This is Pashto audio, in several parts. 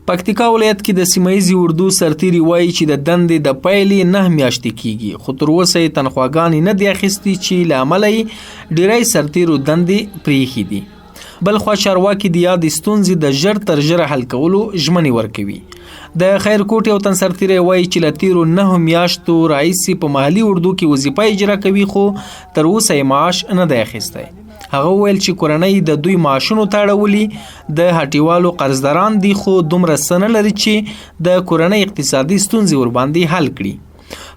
پکتیکا ولایت کې د سیمه اردو سرتېري وايي چې د دندې د پیلې 9 میاشتې کېږي، خو تر اوسه یې تنخواګانې نه دي اخېستي چې له امله یې ډېری سرتېرو دندې پرېيښې دي. بلخوا چارواکي د یادې ستونزې د ژر تر ژره حل کولو ژمنې ورکوي. د خیرکوټ یو تن سرتېری وايي چې له تیرو 9 میاشتو راهیسې په محلي اردو کې وظیفه اجرا کوي، خو تر اوسه یې معاش نه دی اخیستی. هغه ویل چې کورنۍ د دوی معاشونو ته اړولي د هټیوالو قرضداران دي، خو دومره څه نه لري چې د کورنۍ اقتصادي ستونزې ورباندې حل کړي.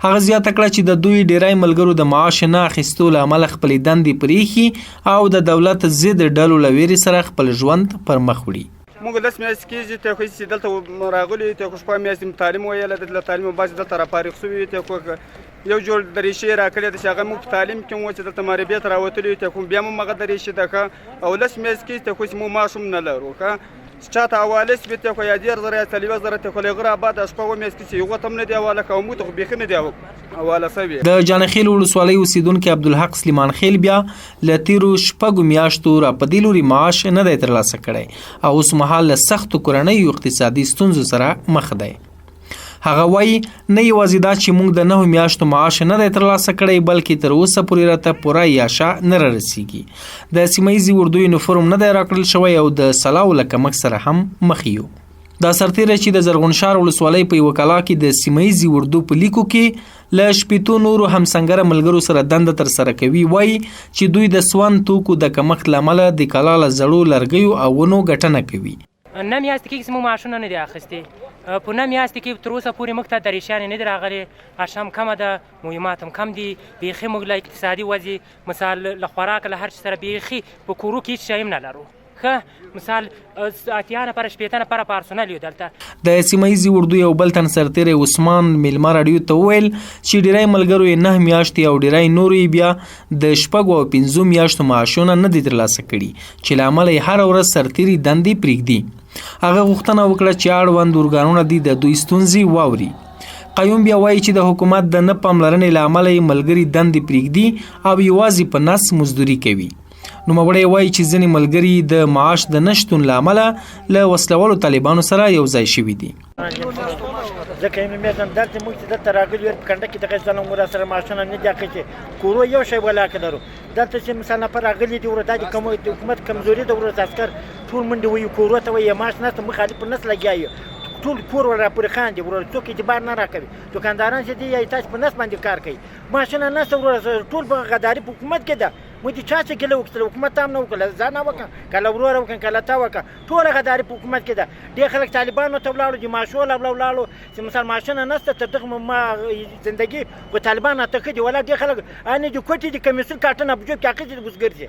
هغه زیاته کړه چې د دوی ډېری ملګرو د معاش نه اخیستو له امله خپلې دندې پرېښي او د دولت ضد ډلو له ویرې سره خپل ژوند پر مخ وړي. موږ 10 میاشتې کېږي ته خو چې دلته راغلي ته خو شپږ میاشتې تعلیم ویله، د تعلیم بعد دلته راپارېښ شوي ته خو یو جوړ دریشې راکړې ده چې هغه موږ په تعلیم کې وو چې دلته معربیت راوتلي ته خو بیا موږ هغه دریشې ده ښه او 10 میاشتې کېږي ته خو چې موږ معاش هم نه لرو ښه چاته حواله شوې ته خو یا 10,000 یا 40,000 ته خو له غره آباد شپږ میاشتې کې چې یو ته هم نه دی حواله کوو موږ ته خو بیخي نه دی حواله شوي. د جانخیل ولسوالۍ اوسېدونکي عبدالحق سلیمان خیل بیا له تیرو 6 میاشتو را په دې لوري معاش نه دی ترلاسه کړی او اوس مهال له سختو کورنیو اقتصادي ستونزو سره مخ دی. هغه وایي نه یوازې دا چې موږ د 9 میاشتو معاش نه دی ترلاسه کړی بلکې تر اوسه پورې راته پوره یاشه نه رارسیږي. د سیمه اردو یونیفورم نه دی راکړل شوی او د سلاو له کمښت سره هم مخ یو. دا سرتېری چې د زرغونشار ولسوالۍ په یوه کلا کې د سیمه اردو په لیکو کې له 8 نورو همسنګره ملګرو سره دنده ترسره کوي، وایي چې دوی د سون توکو د کمښت له امله د کلا له زړو لرګیو او ونو ګټنه کوي. 9 میاشتې کې زموږ معاشونه نه دي اخیستي، په 9 میاشتې کې تر اوسه پورې موږ ته دریشیانې نه دي راغلي، اشام کمه ده، مهمات هم کم دي، بیخي موږ له اقتصادي وضع مثال له خوراک له هر شي سره بیخي په کورو کې هېڅ شی هم نه لرو. ښه مثال اتیا نفره 15 نفره پارسونل یو دلته. د سیمه اردو یو بل تن سرتېری عثمان میلما راډیو ته وویل چې ډېری ملګرو یې 9 میاشتې او ډېری نورو یې بیا د 6 او 5 میاشتو معاشونه نه دي ترلاسه کړي چې له امله یې هره ورځ سرتېري دندې پرېږدي. هغه غوښتنه وکړه چې اړوند ارګانونه دي د دوی ستونزې واوري. قیوم بیا وایي چې د حکومت د نه پاملرنې له امله یې ملګري دندې پرېږدي او یوازې په نس مزدوري کوي. نوموړی وایي چې ځینې ملګري د معاش د نشتون له امله له وسلوالو طالبانو سره یو ځای شوي دي. ځکه یې مې دلته موږ چې دلته راغلي یو په کنډه کې دغه ځلم ور سره معاشونه نه دي اخیستي، کورو یو شی ولاکه لرو دلته چې مثلا نفر راغلي دي ورته د حکومت کمزوري ده ورته عسکر ټول منډې وایي کورو ته وایي معاش نشته مخالف په نس لګیا ټول کور ور راپورې خاندي ور څوک اعتبار نه راکوي. دوکانداران چې دي یا تاسو په نس باندې کار کوي معاشونه نشته ور ټول په غداري په حکومت کې ده. مو دي چا چې کله وکړه حکومت هم نه وکړه ځان نه وکړه کله ورور وکړه کله تا وکړه ټول غداري په حکومت کې ده. ډېر خلک طالبانو ته ولاړو دي معاشونه ولاړو چې مثال معاشونه نشته تر دغه ما زندگی په طالبانو ته کړي ولا ډېر خلک ان دي کوټي دي کمیسیون کارټونه په جوب کې اخیستي ګوزګرځي.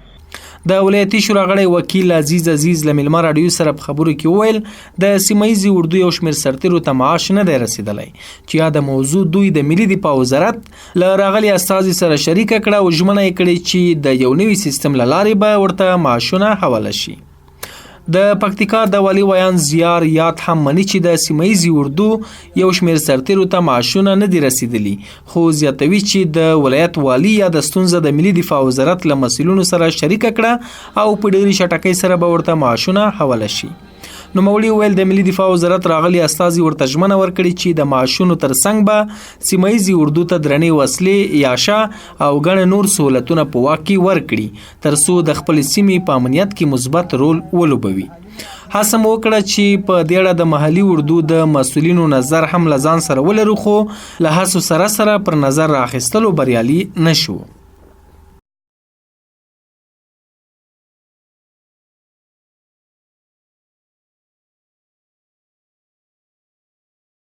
د ولایتي شورا غړی وکیل عزیز له میلما راډیو سره په خبرو کې وویل د سیمه اردو یو شمېر سرتېرو ته معاش نه دی رسېدلی چې یا د موضوع دوی د ملي دفاع وزارت له راغلي استازي سره شریکه کړه او ژمنه یې کړې چې د یو نوي سیستم له لارې به ورته معاشونه حواله شي. د پکتیکا د والي ویان زیار یاد هم مني چې د سیمه اردو یو شمېر سرتېرو ته معاشونه نه دي رسیدلي، خو زیاتوي چې د ولایت والي یا د ستونزه د ملي دفاع وزارت له مسؤلینو سره شریکه کړه او په ډېرې چټکۍ سره به ورته معاشونه حواله شي. نوموړي ویل د ملي دفاع وزارت راغلي استازي ورته ژمنه ورکړي چې د معاشونو ترڅنګ به سیمه اردو ته درنې وسلې یاشه او ګڼ نور سهولتونه په واک کې ورکړي تر څو د خپل سیمې په امنیت کې مثبت رول ولوبوي. هڅه مو وکړه چې په دې اړه د محلي اردو د مسؤلینو نظر هم له ځان سره ولرو، خو له هڅو سره پر نظر راخیستلو بریالي نشو.